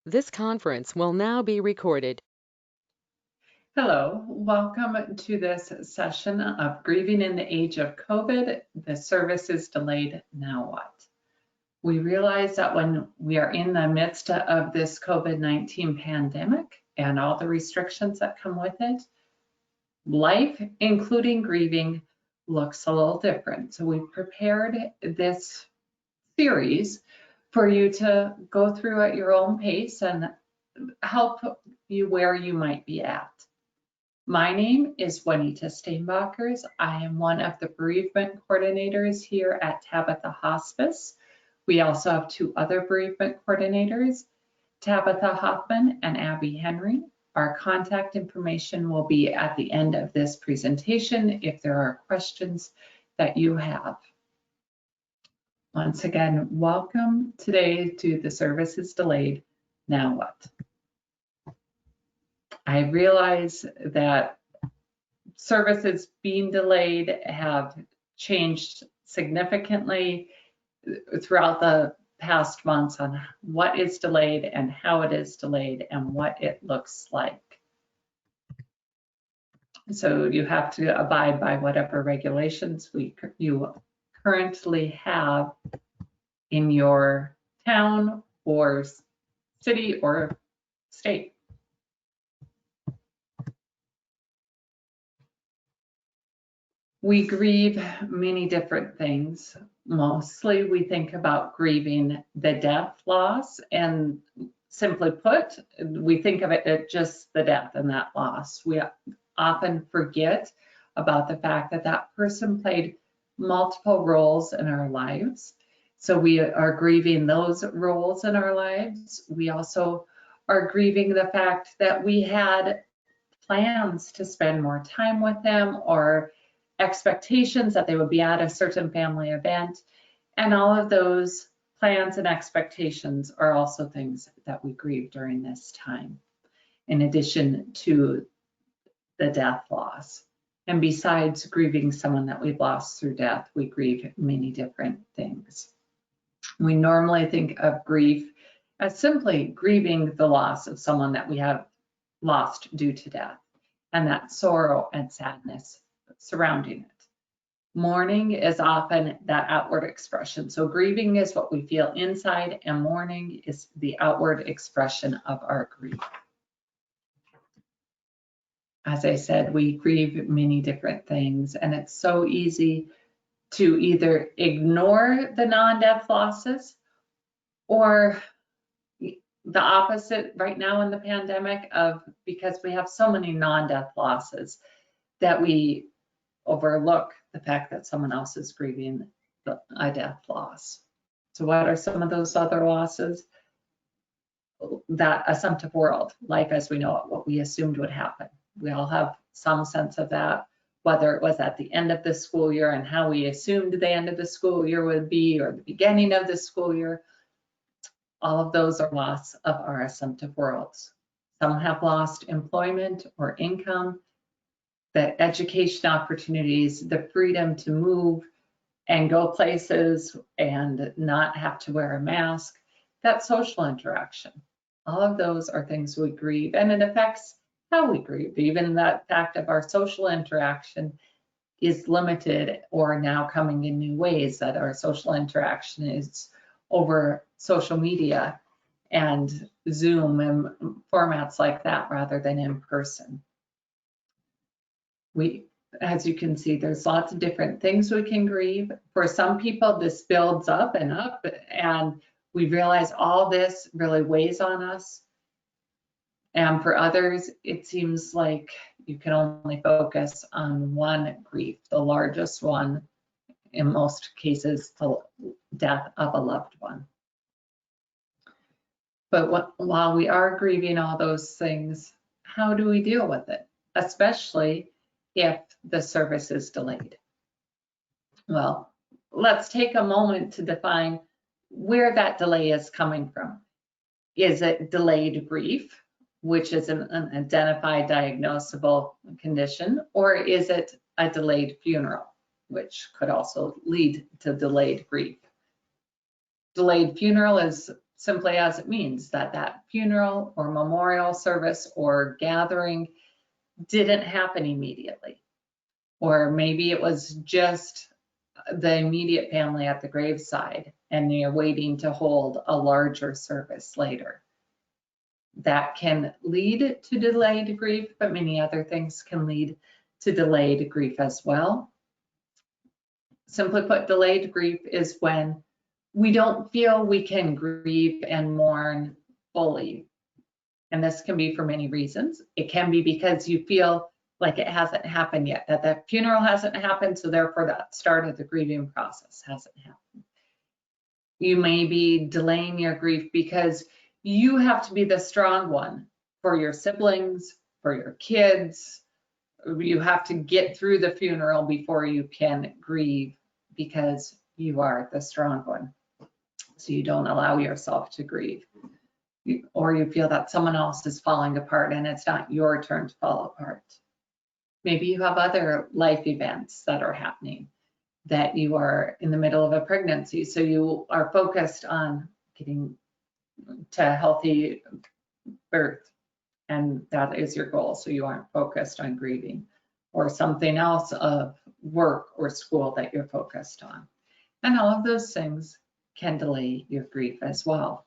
This conference will now be recorded. Hello, welcome to this session of Grieving in the Age of COVID. The service is delayed, now what? We realize that when we are in the midst of this COVID-19 pandemic and all the restrictions that come with it, life, including grieving, looks a little different. So we prepared this series for you to go through at your own pace and help you where you might be at. My name is Juanita Steinbachers. I am one of the bereavement coordinators here at Tabitha Hospice. We also have two other bereavement coordinators, Tabitha Hoffman and Abby Henry. Our contact information will be at the end of this presentation if there are questions that you have. Once again, welcome today to The Service is Delayed, Now What? I realize that services being delayed have changed significantly throughout the past months on what is delayed and how it is delayed and what it looks like. So you have to abide by whatever regulations you currently have in your town or city or state. We grieve many different things. Mostly we think about grieving the death loss, and simply put, we think of it as just the death and that loss. We often forget about the fact that that person played multiple roles in our lives. So we are grieving those roles in our lives. We also are grieving the fact that we had plans to spend more time with them or expectations that they would be at a certain family event. And all of those plans and expectations are also things that we grieve during this time, in addition to the death loss. And besides grieving someone that we've lost through death, we grieve many different things. We normally think of grief as simply grieving the loss of someone that we have lost due to death, and that sorrow and sadness surrounding it. Mourning is often that outward expression. So grieving is what we feel inside, and mourning is the outward expression of our grief. As I said, we grieve many different things, and it's so easy to either ignore the non-death losses or the opposite right now in the pandemic of, because we have so many non-death losses, that we overlook the fact that someone else is grieving a death loss. So what are some of those other losses? That assumptive world, life as we know it, what we assumed would happen. We all have some sense of that, whether it was at the end of the school year and how we assumed the end of the school year would be, or the beginning of the school year. All of those are loss of our assumptive worlds. Some have lost employment or income, the education opportunities, the freedom to move and go places and not have to wear a mask, that social interaction. All of those are things we grieve, and it affects how we grieve. Even that fact of our social interaction is limited or now coming in new ways, that our social interaction is over social media and Zoom and formats like that rather than in person. As you can see, there's lots of different things we can grieve. For some people, this builds up, and we realize all this really weighs on us. And for others, it seems like you can only focus on one grief, the largest one, in most cases, the death of a loved one. But while we are grieving all those things, how do we deal with it? Especially if the service is delayed. Well, let's take a moment to define where that delay is coming from. Is it delayed grief, which is an identified diagnosable condition, or is it a delayed funeral, which could also lead to delayed grief? Delayed funeral is simply as it means that that funeral or memorial service or gathering didn't happen immediately. Or maybe it was just the immediate family at the graveside and you're waiting to hold a larger service later. That can lead to delayed grief, but many other things can lead to delayed grief as well. Simply put, delayed grief is when we don't feel we can grieve and mourn fully. And this can be for many reasons. It can be because you feel like it hasn't happened yet, that the funeral hasn't happened, so therefore that start of the grieving process hasn't happened. You may be delaying your grief because you have to be the strong one for your siblings, for your kids. You have to get through the funeral before you can grieve because you are the strong one. So you don't allow yourself to grieve. Or you feel that someone else is falling apart and it's not your turn to fall apart. Maybe you have other life events that are happening, that you are in the middle of a pregnancy, so you are focused on getting to a healthy birth, and that is your goal, so you aren't focused on grieving, or something else of work or school that you're focused on. And all of those things can delay your grief as well.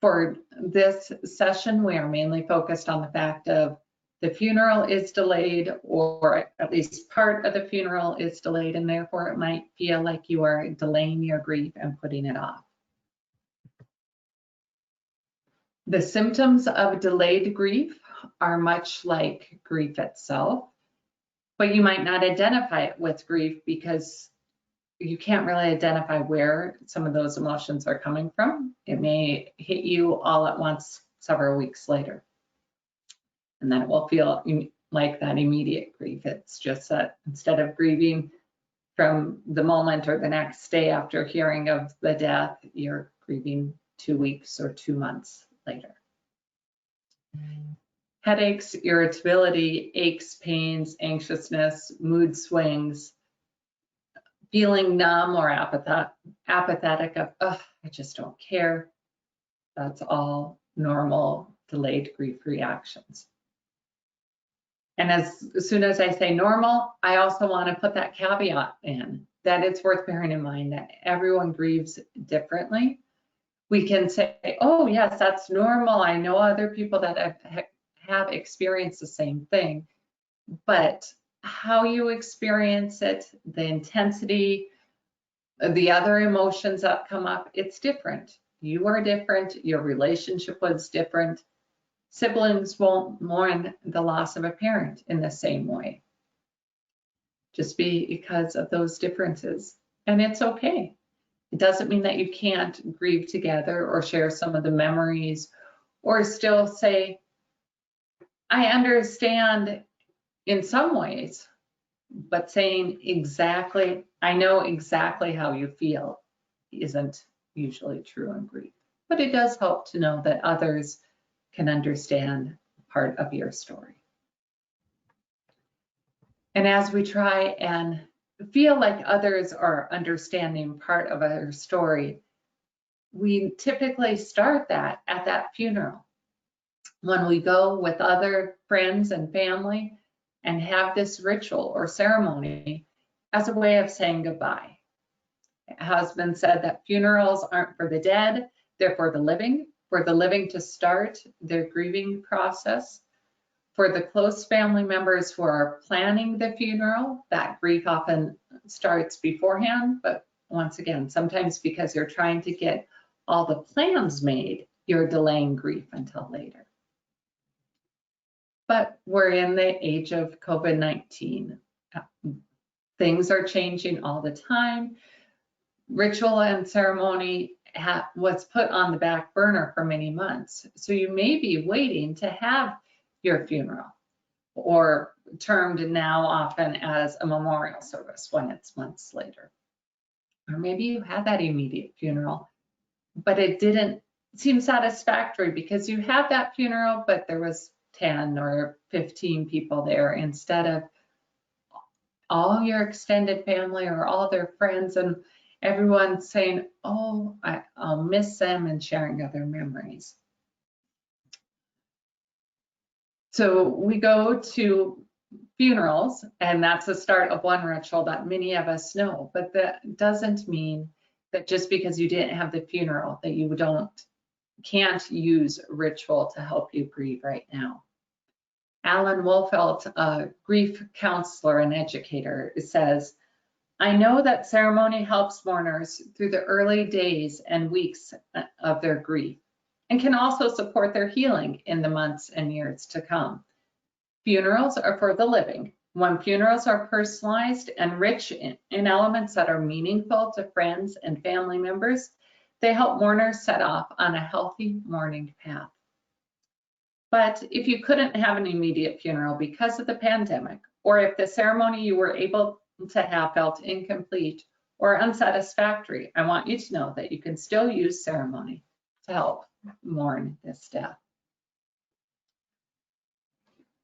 For this session, we are mainly focused on the fact of the funeral is delayed, or at least part of the funeral is delayed, and therefore it might feel like you are delaying your grief and putting it off. The symptoms of delayed grief are much like grief itself, but you might not identify it with grief because you can't really identify where some of those emotions are coming from. It may hit you all at once several weeks later. And then it will feel like that immediate grief. It's just that instead of grieving from the moment or the next day after hearing of the death, you're grieving 2 weeks or 2 months later. Headaches, irritability, aches, pains, anxiousness, mood swings, feeling numb or apathetic of, oh, I just don't care. That's all normal delayed grief reactions. And as soon as I say normal, I also want to put that caveat in that it's worth bearing in mind that everyone grieves differently. We can say, oh, yes, that's normal. I know other people that have experienced the same thing, but how you experience it, the intensity, the other emotions that come up, it's different. You are different. Your relationship was different. Siblings won't mourn the loss of a parent in the same way, just because of those differences. And it's okay. It doesn't mean that you can't grieve together or share some of the memories or still say, I understand in some ways, but saying exactly, I know exactly how you feel isn't usually true in grief. But it does help to know that others can understand part of your story. And as we try and feel like others are understanding part of our story, we typically start that at that funeral. When we go with other friends and family and have this ritual or ceremony as a way of saying goodbye. It has been said that funerals aren't for the dead, they're for the living to start their grieving process. For the close family members who are planning the funeral, that grief often starts beforehand, but once again, sometimes because you're trying to get all the plans made, you're delaying grief until later. But we're in the age of COVID-19. Things are changing all the time. Ritual and ceremony was put on the back burner for many months. So you may be waiting to have your funeral, or termed now often as a memorial service when it's months later. Or maybe you had that immediate funeral, but it didn't seem satisfactory because you had that funeral, but there was 10 or 15 people there instead of all your extended family or all their friends. And everyone's saying, oh, I'll miss them, and sharing other memories. So we go to funerals, and that's the start of one ritual that many of us know, but that doesn't mean that just because you didn't have the funeral that you can't use ritual to help you grieve right now. Alan Wolfelt, a grief counselor and educator, says, I know that ceremony helps mourners through the early days and weeks of their grief and can also support their healing in the months and years to come. Funerals are for the living. When funerals are personalized and rich in elements that are meaningful to friends and family members, they help mourners set off on a healthy mourning path. But if you couldn't have an immediate funeral because of the pandemic, or if the ceremony you were able to have felt incomplete or unsatisfactory, I want you to know that you can still use ceremony to help mourn this death.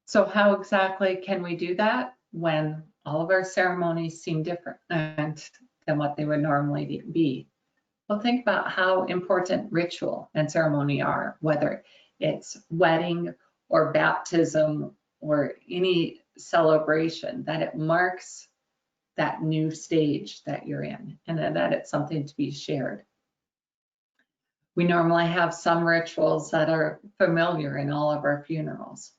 So how exactly can we do that when all of our ceremonies seem different than what they would normally be? Well, think about how important ritual and ceremony are, whether it's wedding or baptism or any celebration, that it marks that new stage that you're in and that it's something to be shared. We normally have some rituals that are familiar in all of our funerals.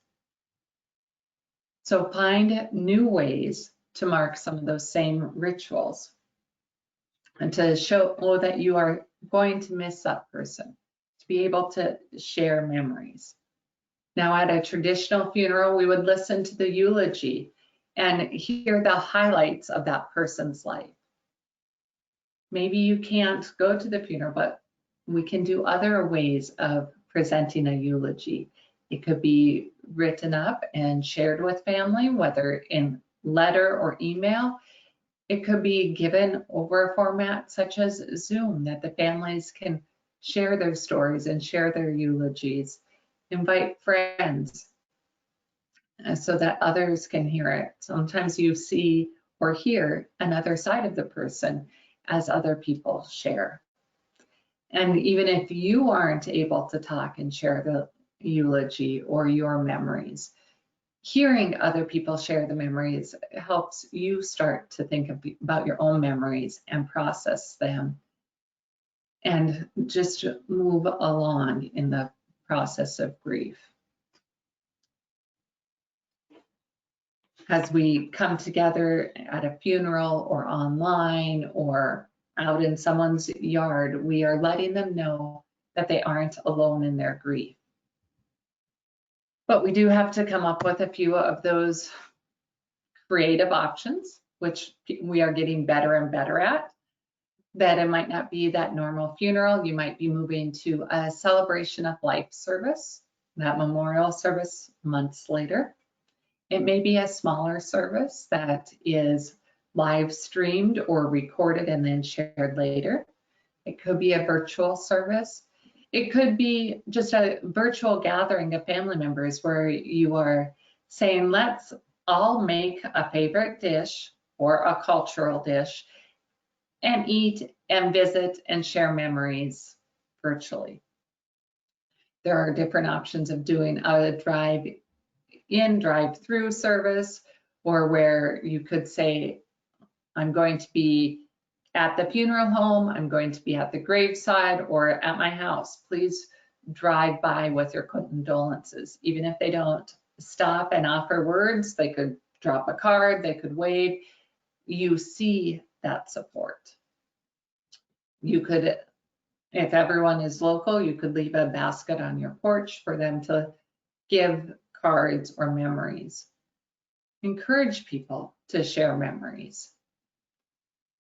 So find new ways to mark some of those same rituals and to show that you are going to miss that person, to be able to share memories. Now, at a traditional funeral, we would listen to the eulogy and hear the highlights of that person's life. Maybe you can't go to the funeral, but we can do other ways of presenting a eulogy. It could be written up and shared with family, whether in letter or email. It could be given over a format such as Zoom, that the families can share their stories and share their eulogies. Invite friends so that others can hear it. Sometimes you see or hear another side of the person as other people share. And even if you aren't able to talk and share the eulogy or your memories, hearing other people share the memories helps you start to think about your own memories and process them and just move along in the process of grief. As we come together at a funeral or online or out in someone's yard, we are letting them know that they aren't alone in their grief. But we do have to come up with a few of those creative options, which we are getting better and better at. That it might not be that normal funeral. You might be moving to a celebration of life service, that memorial service months later. It may be a smaller service that is live streamed or recorded and then shared later. It could be a virtual service. It could be just a virtual gathering of family members where you are saying, let's all make a favorite dish or a cultural dish and eat and visit and share memories virtually. There are different options of doing a drive-in, drive-through service, or where you could say, I'm going to be at the funeral home, I'm going to be at the graveside or at my house. Please drive by with your condolences. Even if they don't stop and offer words, they could drop a card, they could wave. You see that support. You could, if everyone is local, you could leave a basket on your porch for them to give cards or memories. Encourage people to share memories.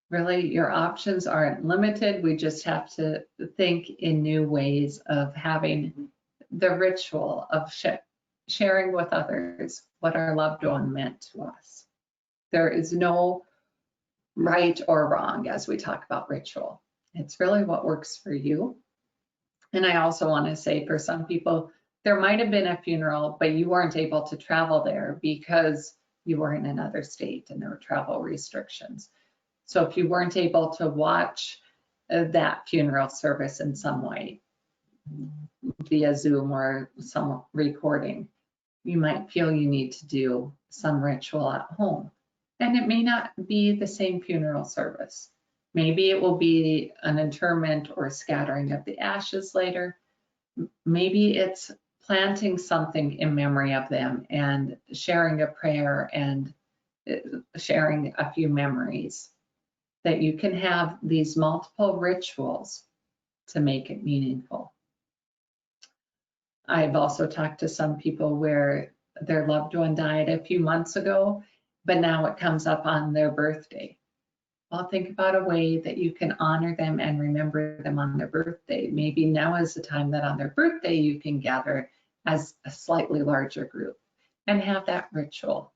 Really, your options aren't limited. We just have to think in new ways of having the ritual of sharing with others what our loved one meant to us. There is no right or wrong as we talk about ritual. It's really what works for you. And I also want to say, for some people, there might have been a funeral, but you weren't able to travel there because you were in another state and there were travel restrictions. So if you weren't able to watch that funeral service in some way, via Zoom or some recording, you might feel you need to do some ritual at home. And it may not be the same funeral service. Maybe it will be an interment or scattering of the ashes later. Maybe it's planting something in memory of them and sharing a prayer and sharing a few memories. That you can have these multiple rituals to make it meaningful. I've also talked to some people where their loved one died a few months ago, but now it comes up on their birthday. Well, think about a way that you can honor them and remember them on their birthday. Maybe now is the time that on their birthday you can gather as a slightly larger group and have that ritual.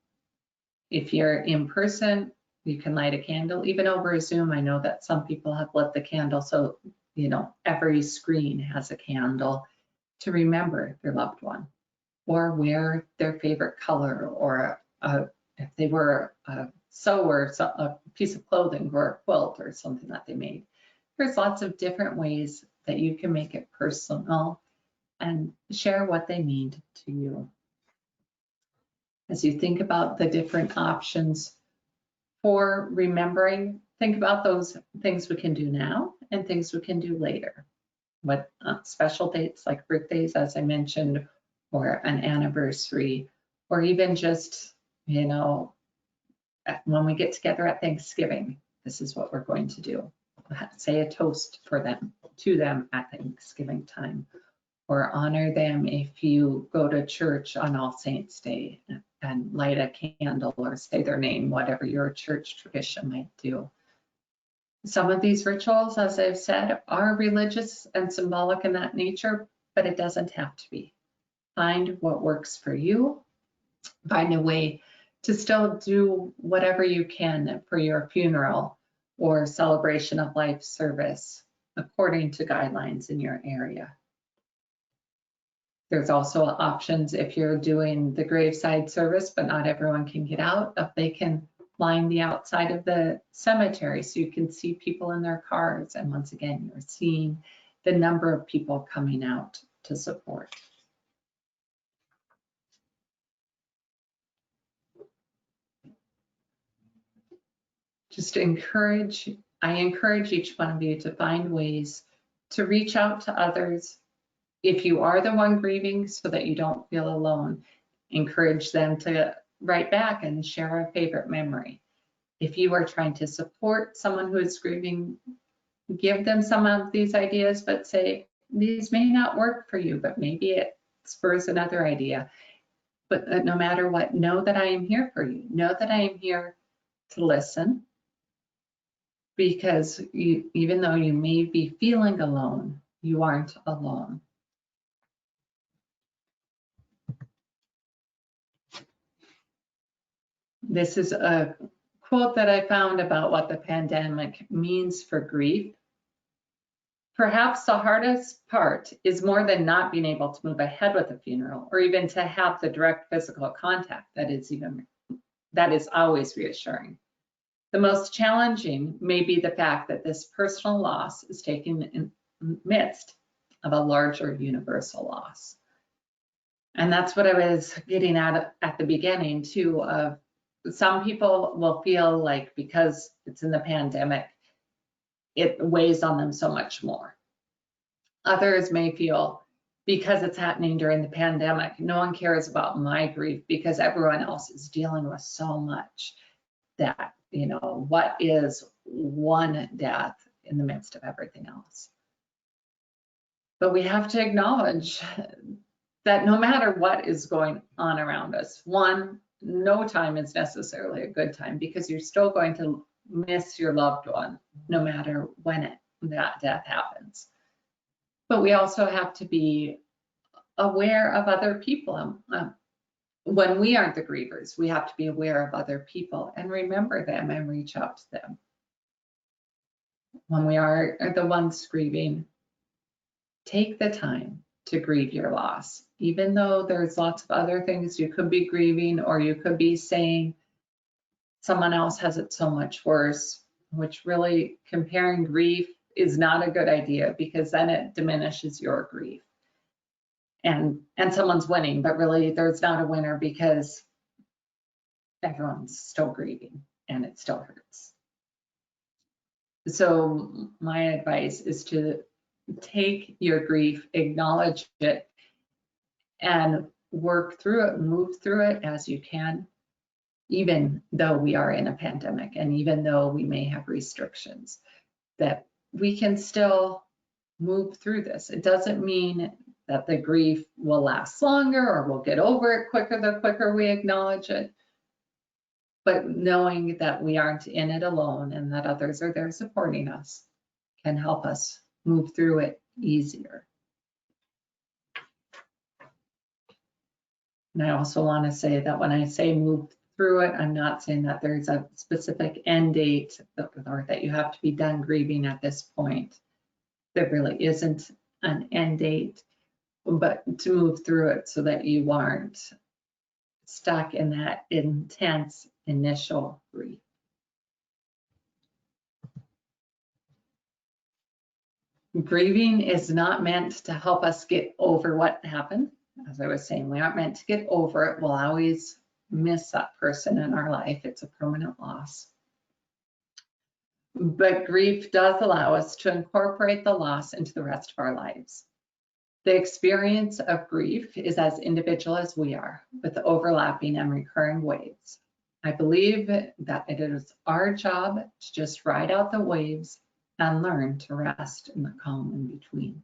If you're in person, you can light a candle, even over Zoom. I know that some people have lit the candle, so every screen has a candle to remember their loved one, or wear their favorite color, or if they were a sewer, a piece of clothing or a quilt or something that they made. There's lots of different ways that you can make it personal and share what they mean to you. As you think about the different options for remembering, think about those things we can do now and things we can do later. What special dates like birthdays, as I mentioned, or an anniversary, or even just, when we get together at Thanksgiving, this is what we're going to do. Say a toast for them, to them at Thanksgiving time, or honor them if you go to church on All Saints Day and light a candle or say their name, whatever your church tradition might do. Some of these rituals, as I've said, are religious and symbolic in that nature, but it doesn't have to be. Find what works for you. Find a way to still do whatever you can for your funeral or celebration of life service according to guidelines in your area. There's also options if you're doing the graveside service, but not everyone can get out, if they can line the outside of the cemetery so you can see people in their cars. And once again, you're seeing the number of people coming out to support. I encourage each one of you to find ways to reach out to others. If you are the one grieving, so that you don't feel alone, encourage them to write back and share a favorite memory. If you are trying to support someone who is grieving, give them some of these ideas, but say, these may not work for you, but maybe it spurs another idea. But no matter what, know that I am here for you. Know that I am here to listen, because even though you may be feeling alone, you aren't alone. This is a quote that I found about what the pandemic means for grief. Perhaps the hardest part is more than not being able to move ahead with a funeral, or even to have the direct physical contact that is always reassuring. The most challenging may be the fact that this personal loss is taken in the midst of a larger universal loss. And that's what I was getting at the beginning too, of some people will feel like because it's in the pandemic, it weighs on them so much more. Others may feel because it's happening during the pandemic, no one cares about my grief because everyone else is dealing with so much that, what is one death in the midst of everything else? But we have to acknowledge that no matter what is going on around us, no time is necessarily a good time because you're still going to miss your loved one no matter when that death happens. But we also have to be aware of other people. When we aren't the grievers, we have to be aware of other people and remember them and reach out to them. When we are the ones grieving, take the time to grieve your loss. Even though there's lots of other things you could be grieving, or you could be saying someone else has it so much worse, which really comparing grief is not a good idea because then it diminishes your grief. And someone's winning, but really there's not a winner because everyone's still grieving and it still hurts. So my advice is to take your grief, acknowledge it, and work through it, move through it as you can, even though we are in a pandemic and even though we may have restrictions, that we can still move through this. It doesn't mean that the grief will last longer or we'll get over it quicker the quicker we acknowledge it. But knowing that we aren't in it alone and that others are there supporting us can help us move through it easier. And I also want to say that when I say move through it, I'm not saying that there's a specific end date or that you have to be done grieving at this point. There really isn't an end date, but to move through it so that you aren't stuck in that intense initial grief. Grieving is not meant to help us get over what happened. As I was saying, we aren't meant to get over it. We'll always miss that person in our life. It's a permanent loss. But grief does allow us to incorporate the loss into the rest of our lives. The experience of grief is as individual as we are, with overlapping and recurring waves. I believe that it is our job to just ride out the waves and learn to rest in the calm in between.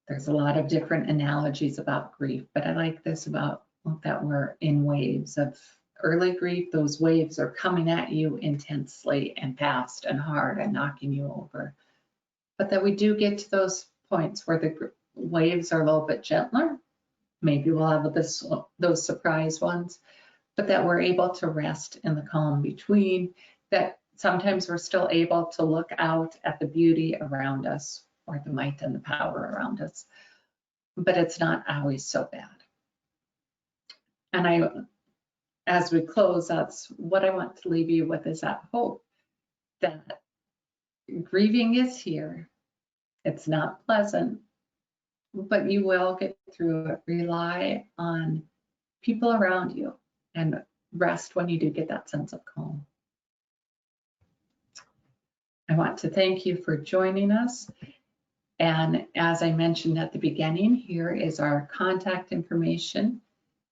There's a lot of different analogies about grief, but I like this about that we're in waves of early grief. Those waves are coming at you intensely and fast and hard and knocking you over. But that we do get to those points where the waves are a little bit gentler. Maybe we'll have those surprise ones, but that we're able to rest in the calm between, that sometimes we're still able to look out at the beauty around us or the might and the power around us, but it's not always so bad. And as we close, that's what I want to leave you with, is that hope that grieving is here. It's not pleasant, but you will get through it. Rely on people around you and rest when you do get that sense of calm. I want to thank you for joining us. And as I mentioned at the beginning, here is our contact information.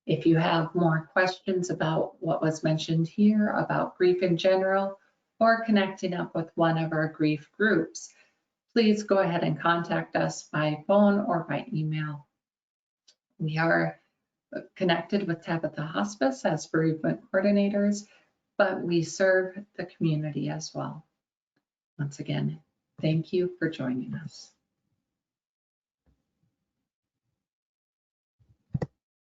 If you have more questions about what was mentioned here, about grief in general, or connecting up with one of our grief groups, please go ahead and contact us by phone or by email. We are connected with Tabitha Hospice as bereavement coordinators, but we serve the community as well. Once again, thank you for joining us.